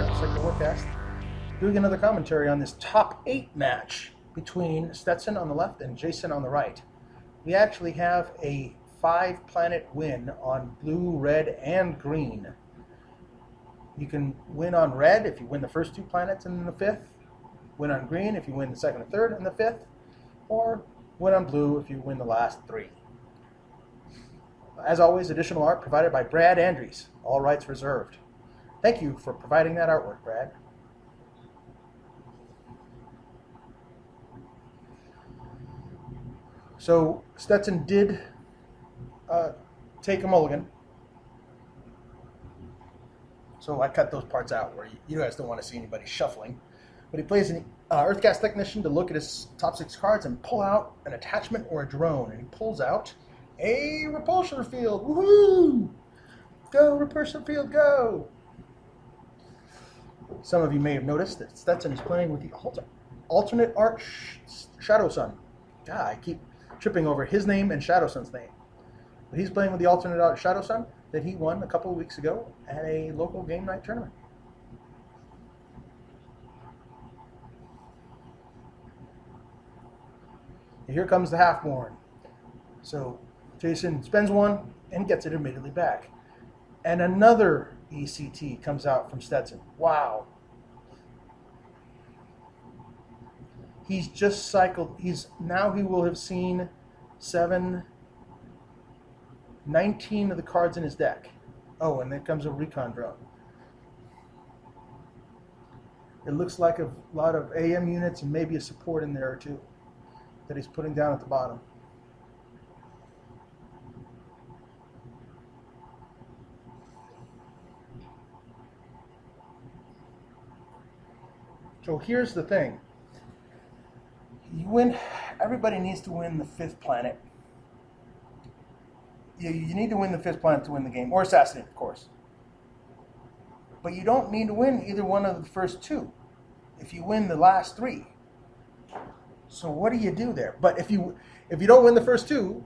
Dr. Sector Warcast, doing another commentary on this top 8 match between Stetson on the left and Jason on the right. We actually have a 5-planet win on blue, red, and green. You can win on red if you win the first 2 planets and the 5th, win on green if you win the 2nd and 3rd and the 5th, or win on blue if you win the last 3. As always, additional art provided by Brad Andries, all rights reserved. Thank you for providing that artwork, Brad. So Stetson did take a mulligan. So I cut those parts out where you guys don't want to see anybody shuffling. But he plays an Earthcast Technician to look at his top 6 cards and pull out an attachment or a drone. And he pulls out a repulsor field. Woohoo! Go, repulsor field, go! Some of you may have noticed that Stetson is playing with the alternate art Shadowsun. God, I keep tripping over his name and Shadowsun's name. But he's playing with the alternate art Shadowsun that he won a couple of weeks ago at a local game night tournament. And here comes the half Morn. So Jason spends 1 and gets it immediately back. And another ECT comes out from Stetson. Wow. He's just cycled. Now he will have seen 19 of the cards in his deck. Oh, and there comes a recon drone. It looks like a lot of AM units and maybe a support in there or two that he's putting down at the bottom. So here's the thing. Everybody needs to win the 5th planet. You need to win the 5th planet to win the game, or assassinate, of course. But you don't need to win either one of the first 2 if you win the last 3. So what do you do there? But if you don't win the first 2,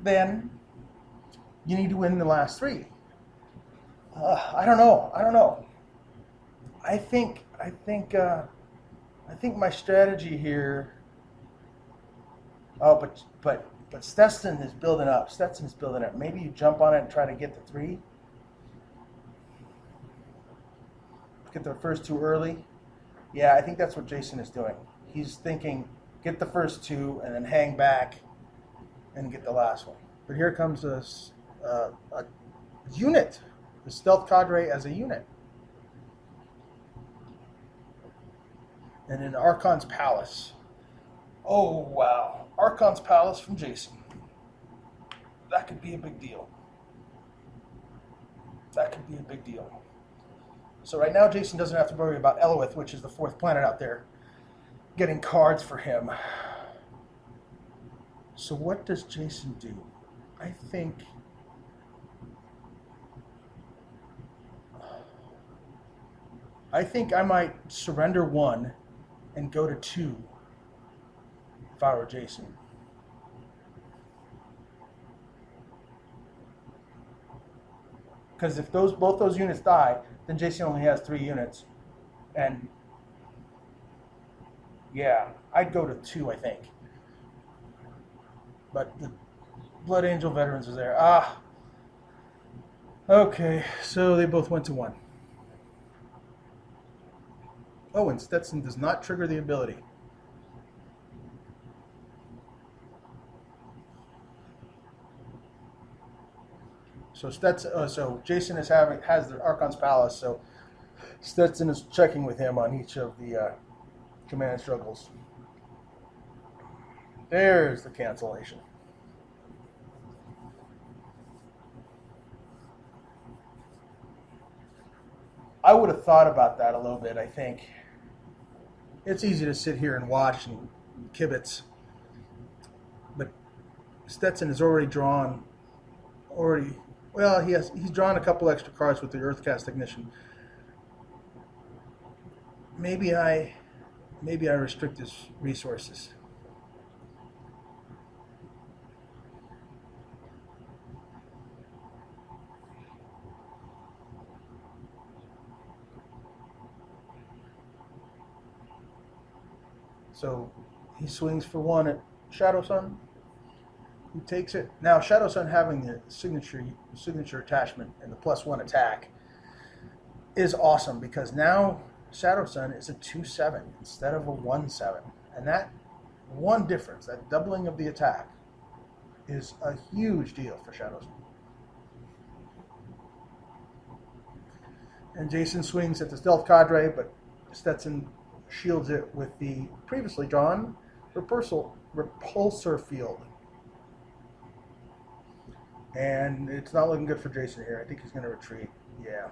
then you need to win the last 3. I don't know. I think my strategy here. Oh, but Stetson is building up. Maybe you jump on it and try to get the 3. Get the first 2 early. Yeah, I think that's what Jason is doing. He's thinking, get the first 2 and then hang back and get the last one. But here comes a unit, the stealth cadre as a unit. And in Archon's Palace. Oh, wow. Archon's Palace from Jason. That could be a big deal. So right now, Jason doesn't have to worry about Elowith, which is the 4th planet out there, getting cards for him. So what does Jason do? I think I might surrender 1 and go to 2 if I were Jason. Because if both those units die, then Jason only has 3 units. And yeah, I'd go to 2, I think. But the Blood Angel veterans are there. Okay, so they both went to 1. Oh, and Stetson does not trigger the ability. So Jason has the Archon's Palace, so Stetson is checking with him on each of the command struggles. There's the cancellation. I would have thought about that a little bit, I think. It's easy to sit here and watch and kibitz. But Stetson has already drawn he's drawn a couple extra cards with the Earthcast Technician. Maybe I restrict his resources. So he swings for one at Shadowsun, who takes it. Now Shadowsun having the signature attachment and the +1 attack is awesome, because now Shadowsun is a 2/7 instead of a 1/7. And that one difference, that doubling of the attack, is a huge deal for Shadowsun. And Jason swings at the Stealth Cadre, but Stetson shields it with the previously drawn repulsor field. And it's not looking good for Jason here. I think he's going to retreat. Yeah.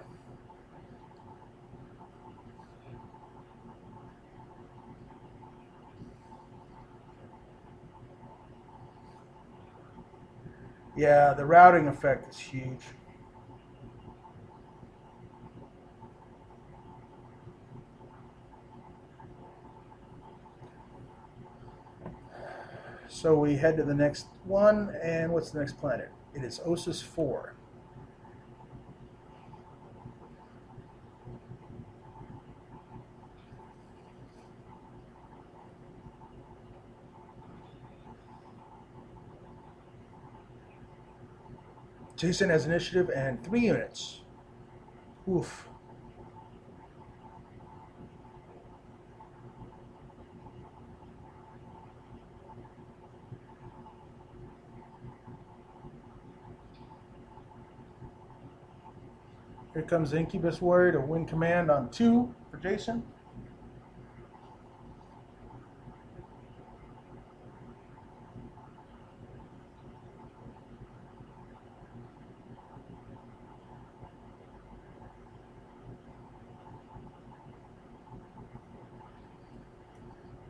Yeah, the routing effect is huge. So we head to the next one, and what's the next planet? It is Osis 4. Jason has initiative and 3 units. Oof. Here comes the Incubus Warrior to win command on 2 for Jason.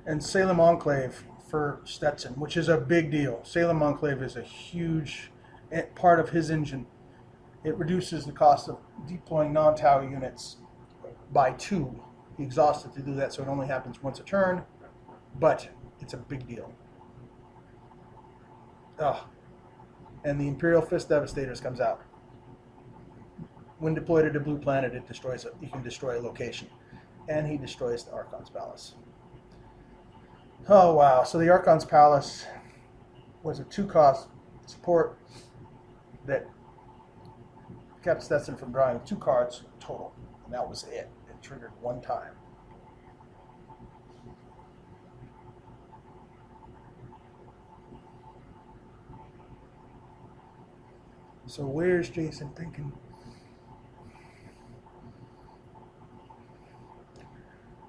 And Salem Enclave for Stetson, which is a big deal. Salem Enclave is a huge part of his engine. It reduces the cost of deploying non-tower units by 2. He exhausted to do that, so it only happens once a turn, but it's a big deal. Ugh. And the Imperial Fist Devastators comes out. When deployed at a blue planet, it destroys you can destroy a location. And he destroys the Archon's Palace. Oh wow, so the Archon's Palace was a 2-cost support that kept Stetson from drawing 2 cards total, and that was it. It triggered 1 time. So where's Jason thinking?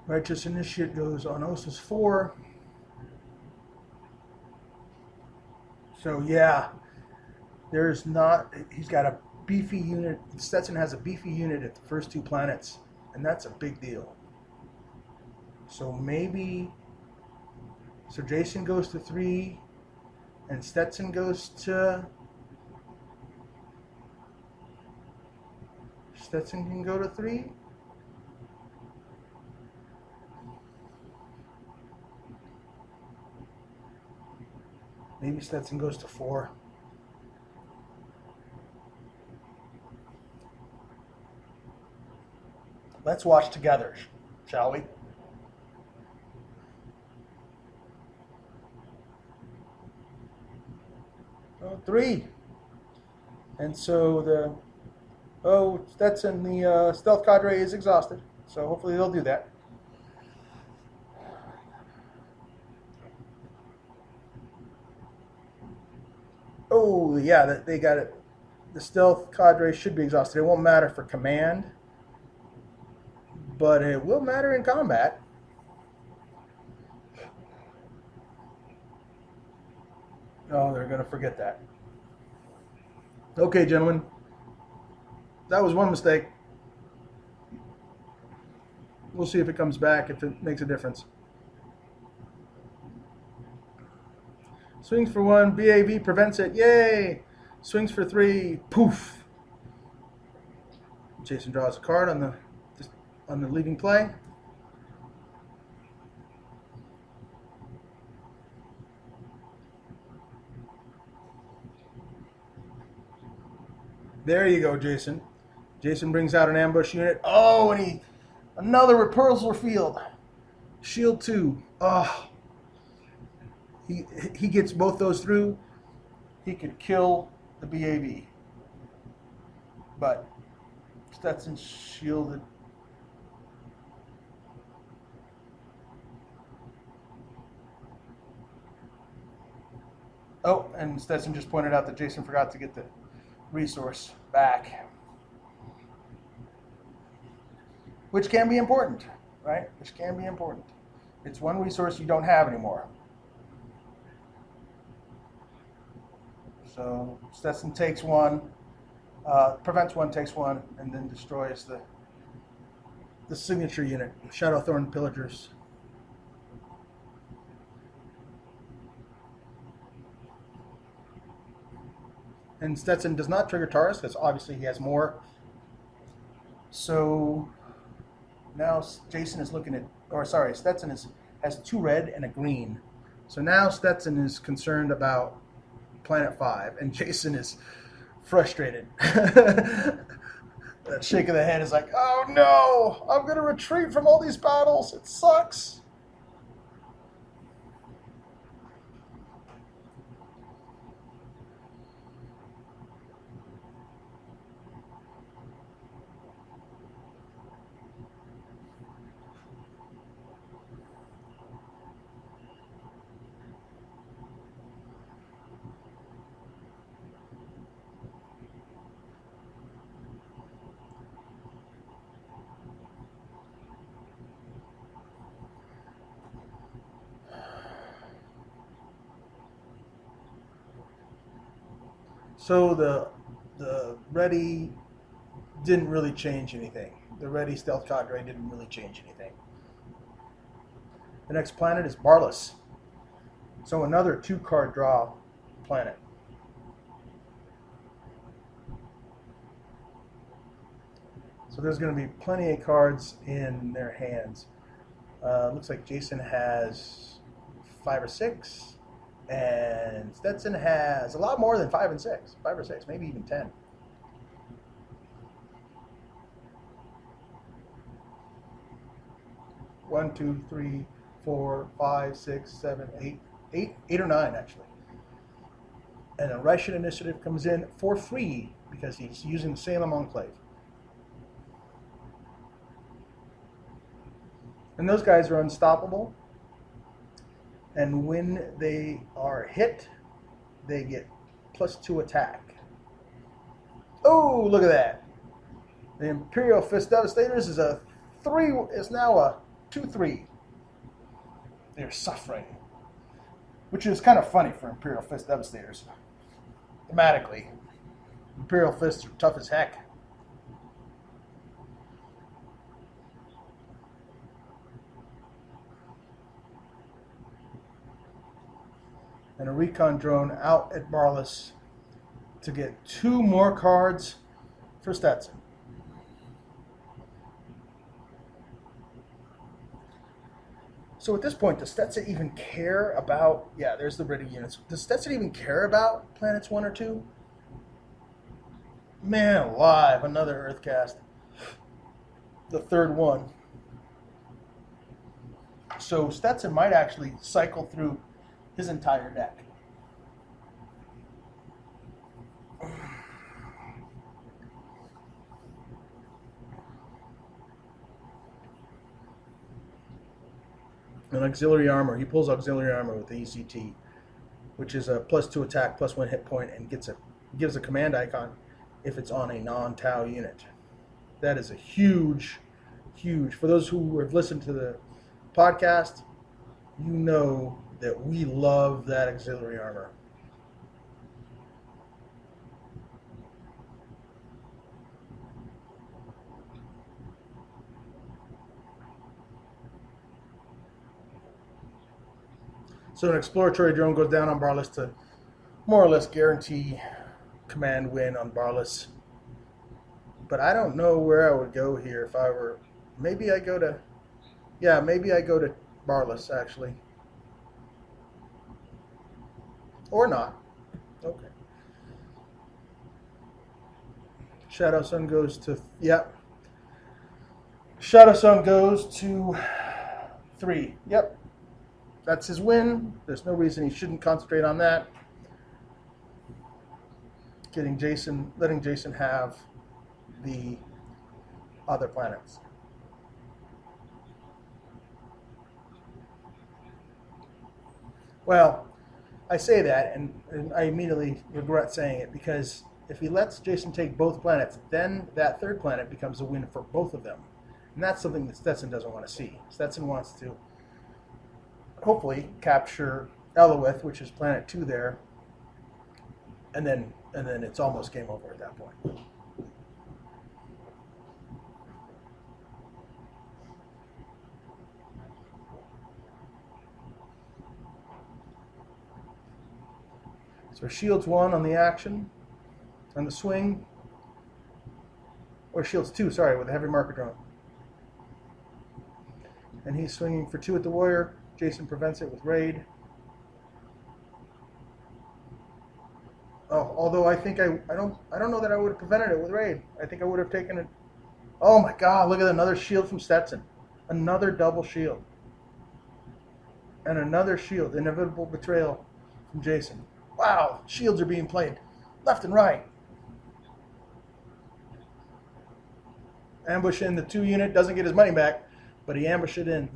Righteous Initiate goes on Osis 4. So yeah, there's not, he's got a beefy unit. Stetson has a beefy unit at the first 2 planets, and that's a big deal. So maybe, so Jason goes to 3, and Stetson goes to, Stetson can go to 3. Maybe Stetson goes to 4. Let's watch together, shall we? Oh, 3. And so Stetson, the Stealth Cadre is exhausted. So hopefully they'll do that. Oh, yeah, they got it. The Stealth Cadre should be exhausted. It won't matter for command, but it will matter in combat. Oh, they're going to forget that. Okay, gentlemen. That was one mistake. We'll see if it comes back, if it makes a difference. Swings for 1, BAV prevents it, yay! Swings for 3, poof! Jason draws a card on the leading play. There you go, Jason. Jason brings out an ambush unit. Oh, and another repulsor field. Shield 2. Oh, he gets both those through, he could kill the BAB. But Stetson's shielded. Oh, and Stetson just pointed out that Jason forgot to get the resource back, which can be important, right? Which can be important. It's one resource you don't have anymore. So Stetson takes one, prevents one, takes one, and then destroys the signature unit, Shadowthorn Pillagers. And Stetson does not trigger Taurus because obviously he has more. So now Jason is looking at, or sorry, Stetson has 2 red and a green. So now Stetson is concerned about Planet 5, and Jason is frustrated. That shake of the head is like, oh no, I'm going to retreat from all these battles. It sucks. So the ready didn't really change anything. The ready stealth cadre didn't really change anything. The next planet is Barless. So another 2-card draw planet. So there's going to be plenty of cards in their hands. Looks like Jason has 5 or 6. And Stetson has a lot more than 5 and 6. 5 or 6, maybe even 10. One, 2, 3, 4, 5, 6, 7, 8 or 9 actually. And a Russian initiative comes in for free because he's using the Salem Enclave. And those guys are unstoppable. And when they are hit, they get +2 attack. Oh, look at that. The Imperial Fist Devastators is now a 2/3. They're suffering. Which is kind of funny for Imperial Fist Devastators. Thematically. Imperial Fists are tough as heck. And a recon drone out at Barless to get 2 more cards for Stetson. So at this point, does Stetson even care about, yeah, there's the ready units. Does Stetson even care about planets 1 or 2? Man alive, another Earthcast. The 3rd one. So Stetson might actually cycle through his entire deck. And auxiliary armor. He pulls auxiliary armor with the ECT, which is a +2 attack, +1 hit point, and gives a command icon if it's on a non-Tau unit. That is a huge. For those who have listened to the podcast, you know that we love that auxiliary armor. So an exploratory drone goes down on Barless to more or less guarantee command win on Barless. But I don't know where I would go here if I were... Maybe I go to Barless, actually. Or not. Okay. Shadowsun goes to... Yep. Shadowsun goes to 3. Yep. That's his win. There's no reason he shouldn't concentrate on that. Letting Jason have the other planets. Well, I say that, and I immediately regret saying it, because if he lets Jason take both planets, then that third planet becomes a win for both of them. And that's something that Stetson doesn't want to see. Stetson wants to hopefully capture Elowith, which is planet 2 there, and then it's almost game over at that point. So Shields 1 on the action, on the swing, or Shields 2, sorry, with a heavy marker drone. And he's swinging for 2 at the warrior. Jason prevents it with raid. Oh, although I think I don't know that I would have prevented it with raid. I think I would have taken it. Oh my God! Look at another shield from Stetson, another double shield, and another shield. Inevitable betrayal from Jason. Wow, shields are being played left and right. Ambush in the 2 unit, doesn't get his money back, but he ambushed it in.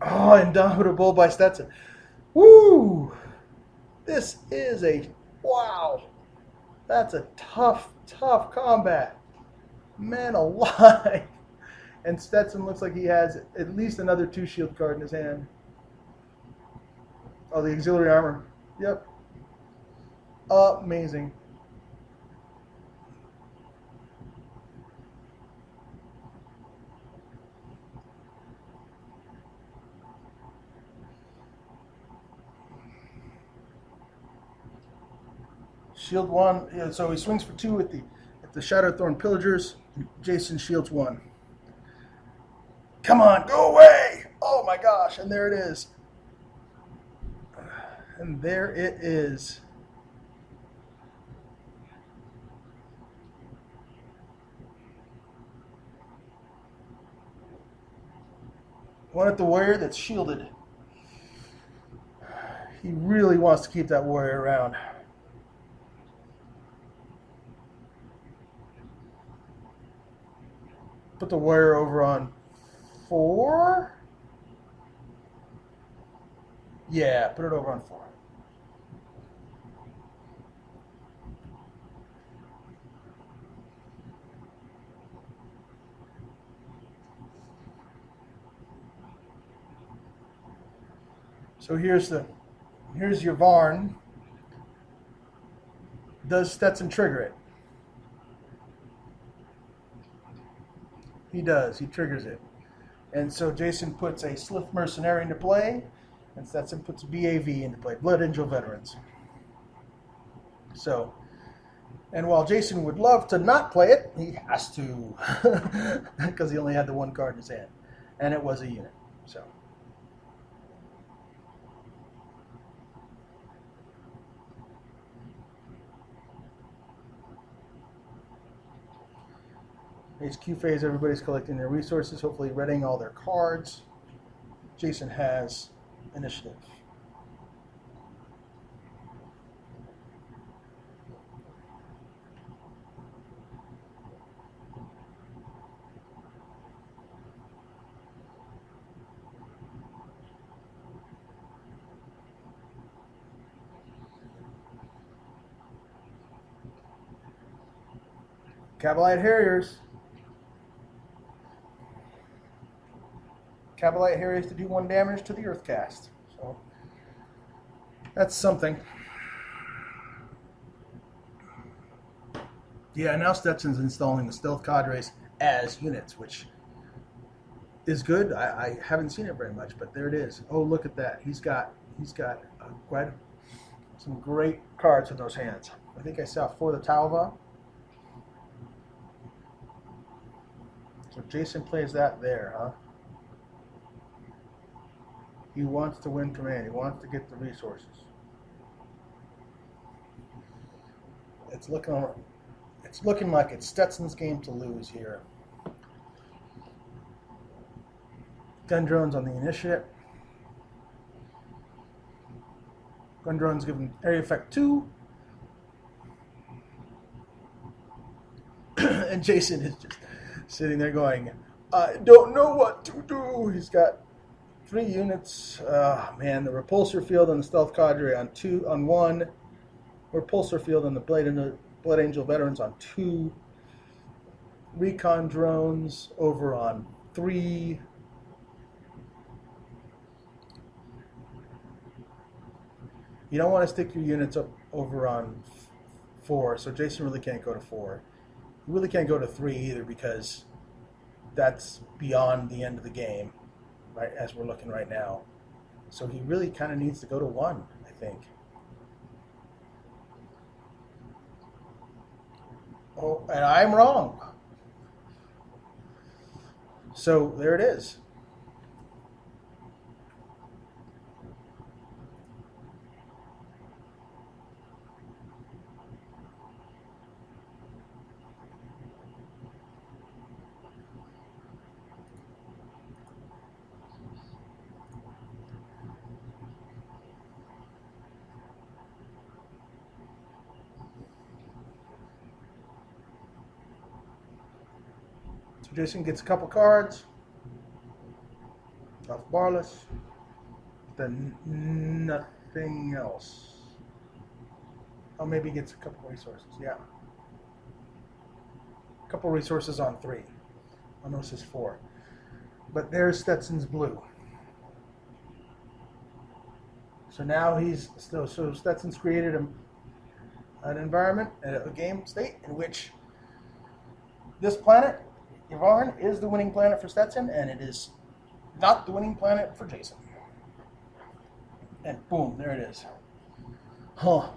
Oh, indomitable by Stetson. Woo! This is wow. That's a tough combat. Man alive. And Stetson looks like he has at least another 2 shield card in his hand. Oh, the auxiliary armor. Yep. Amazing. Shield 1, yeah, so he swings for 2 at the Shadowthorn Pillagers. Jason shields 1. Come on, go away! Oh my gosh, and there it is. And there it is. One at the warrior that's shielded. He really wants to keep that warrior around. Put the warrior over on 4. Yeah, put it over on 4. So here's your Varn. Does Stetson trigger it? He does. He triggers it. And so Jason puts a Slith Mercenary into play, and Stetson puts BAV into play, Blood Angel Veterans. So, and while Jason would love to not play it, he has to, because he only had the 1 card in his hand, and it was a unit. So. It's Q phase, everybody's collecting their resources, hopefully readying all their cards. Jason has initiative. Cabalite Harriers. Cabalite Harriers to do 1 damage to the Earth cast. So that's something. Yeah, now Stetson's installing the stealth cadres as units, which is good. I haven't seen it very much, but there it is. Oh, look at that. He's got quite some great cards in those hands. I think I saw For the Talva. So Jason plays that there, huh? He wants to win command. He wants to get the resources. It's looking like it's Stetson's game to lose here. Gun drones on the initiate. Gun drones given area effect 2. And Jason is just sitting there going, I don't know what to do. He's got 3 units. Man, the repulsor field on the stealth cadre on 1. Repulsor field on the Blood Angel veterans on 2. Recon drones over on 3. You don't want to stick your units up over on 4, so Jason really can't go to 4. He really can't go to 3 either, because that's beyond the end of the game, right, as we're looking right now. So he really kind of needs to go to 1, I think. Oh, and I'm wrong. So there it is. So Jason gets a couple cards off Barless, then nothing else. Oh, maybe he gets a couple resources, yeah. A couple resources on 3. On those is 4. But there's Stetson's blue. So now he's still, so Stetson's created an environment, a game state in which this planet, Yvonne, is the winning planet for Stetson, and it is not the winning planet for Jason. And boom, there it is. Huh.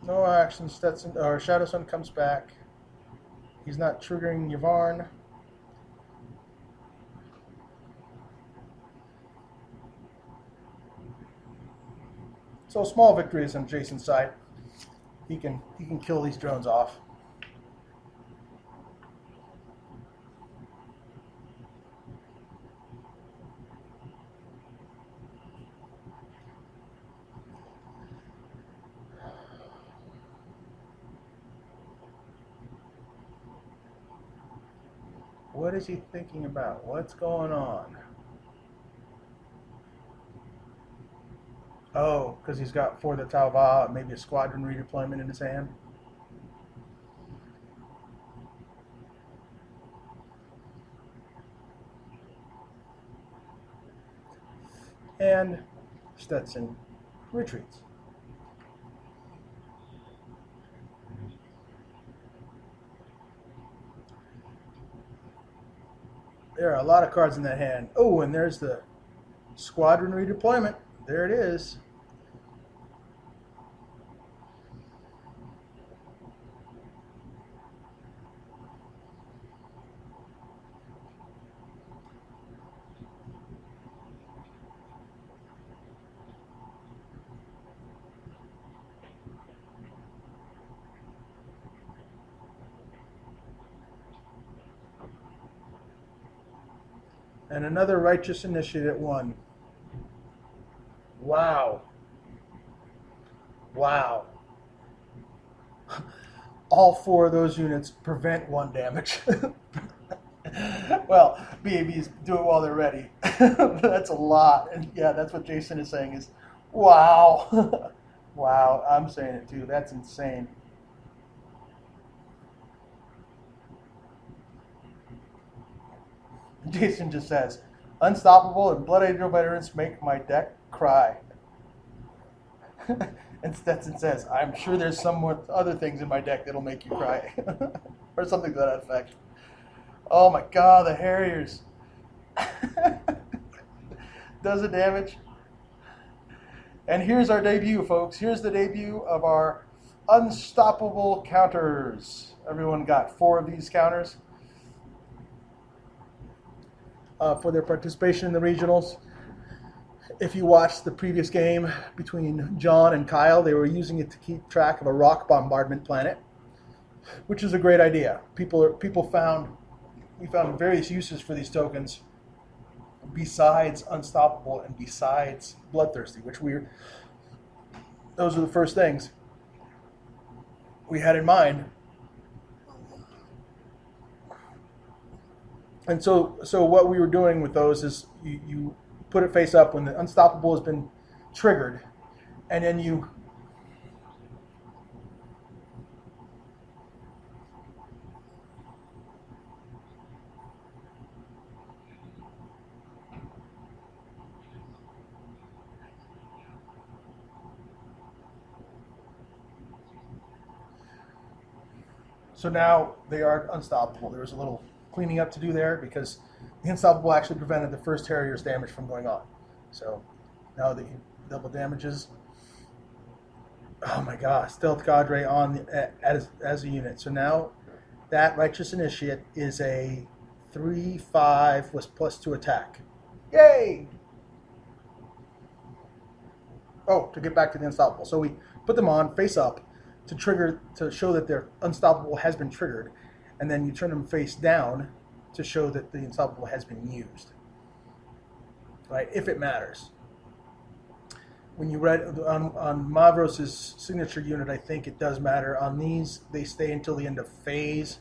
No action. Stetson or Shadowsun comes back. He's not triggering Yvonne. So small victories on Jason's side. He can kill these drones off. What is he thinking about? What's going on? Oh, because he's got for the Talva, maybe a squadron redeployment in his hand. And Stetson retreats. There are a lot of cards in that hand. Oh, and there's the squadron redeployment. There it is. And another righteous initiative 1. Wow. Wow. All 4 of those units prevent 1 damage. Well, BABs do it while they're ready. That's a lot. And yeah, that's what Jason is saying is, wow. Wow, I'm saying it too. That's insane. Jason just says, Unstoppable and Blood Angel veterans make my deck cry. And Stetson says, I'm sure there's some more other things in my deck that'll make you cry. Or something to that effect. Oh my god, the Harriers. Does it damage? And here's our debut, folks. Here's the debut of our Unstoppable counters. Everyone got 4 of these counters. For their participation in the regionals. If you watched the previous game between John and Kyle, they were using it to keep track of a rock bombardment planet, which is a great idea. People found we found various uses for these tokens besides Unstoppable and besides Bloodthirsty, which those are the first things we had in mind. And so what we were doing with those is you put it face up when the Unstoppable has been triggered, and then you so now they are unstoppable. There was a little cleaning up to do there because the Unstoppable actually prevented the first Harrier's damage from going on. So now the double damages. Oh my gosh, Stealth Cadre on as a unit. So now that Righteous Initiate is a 3/5 with +2 attack. Yay! Oh, to get back to the Unstoppable. So we put them on face up to show that their Unstoppable has been triggered, and then you turn them face down to show that the Unstoppable has been used. Right, if it matters. When you read on Mavros' signature unit, I think it does matter. On these, they stay until the end of phase,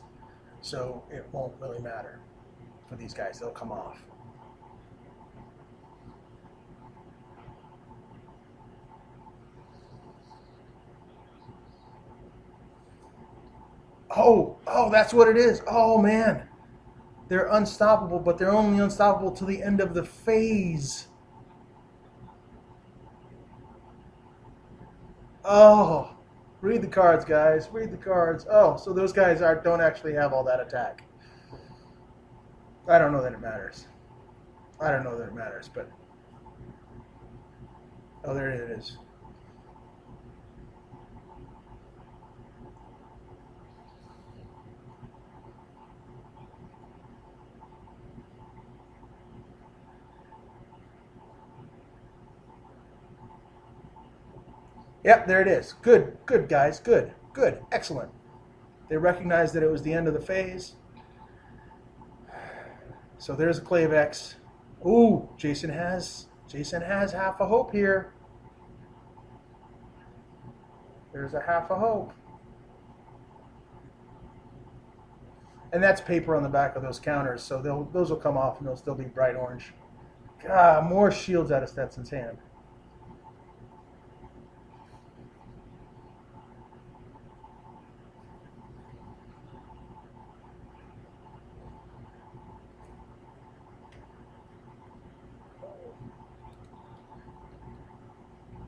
so it won't really matter for these guys. They'll come off. Oh, that's what it is. Oh, man. They're unstoppable, but they're only unstoppable till the end of the phase. Oh, read the cards, guys. Read the cards. Oh, so those guys don't actually have all that attack. I don't know that it matters. I don't know that it matters, but... Oh, there it is. Yep, there it is. Good, guys. Good, excellent. They recognized that it was the end of the phase. So there's a Clavex. Ooh, Jason has half a hope here. There's a half a hope. And that's paper on the back of those counters, so those will come off and they'll still be bright orange. God, more shields out of Stetson's hand.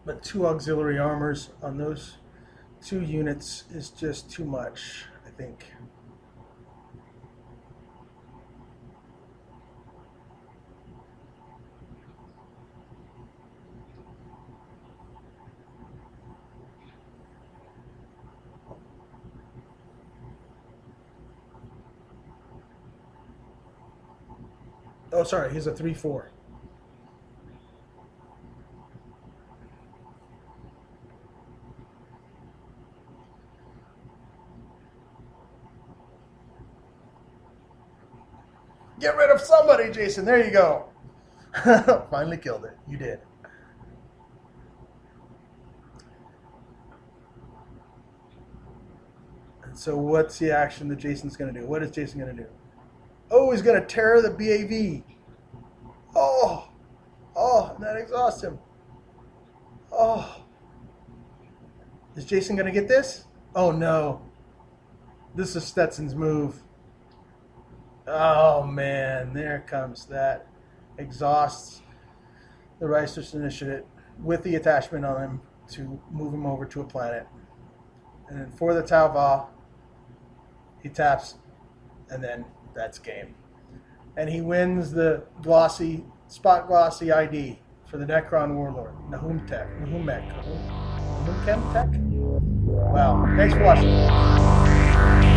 But 2 auxiliary armors on those 2 units is just too much, I think. Oh, sorry, he's a 3/4. Get rid of somebody, Jason. There you go. Finally killed it. You did. And so what's the action that Jason's going to do? What is Jason going to do? Oh, he's going to tear the BAV. Oh, and that exhausts him. Oh. Is Jason going to get this? Oh, no. This is Stetson's move. Oh, man. There comes that. Exhausts the Righteous Initiate with the attachment on him to move him over to a planet. And then for the Tauva, he taps, and then that's game. And he wins the Spot Glossy ID for the Necron Warlord, Nahumek. Wow. Thanks for watching.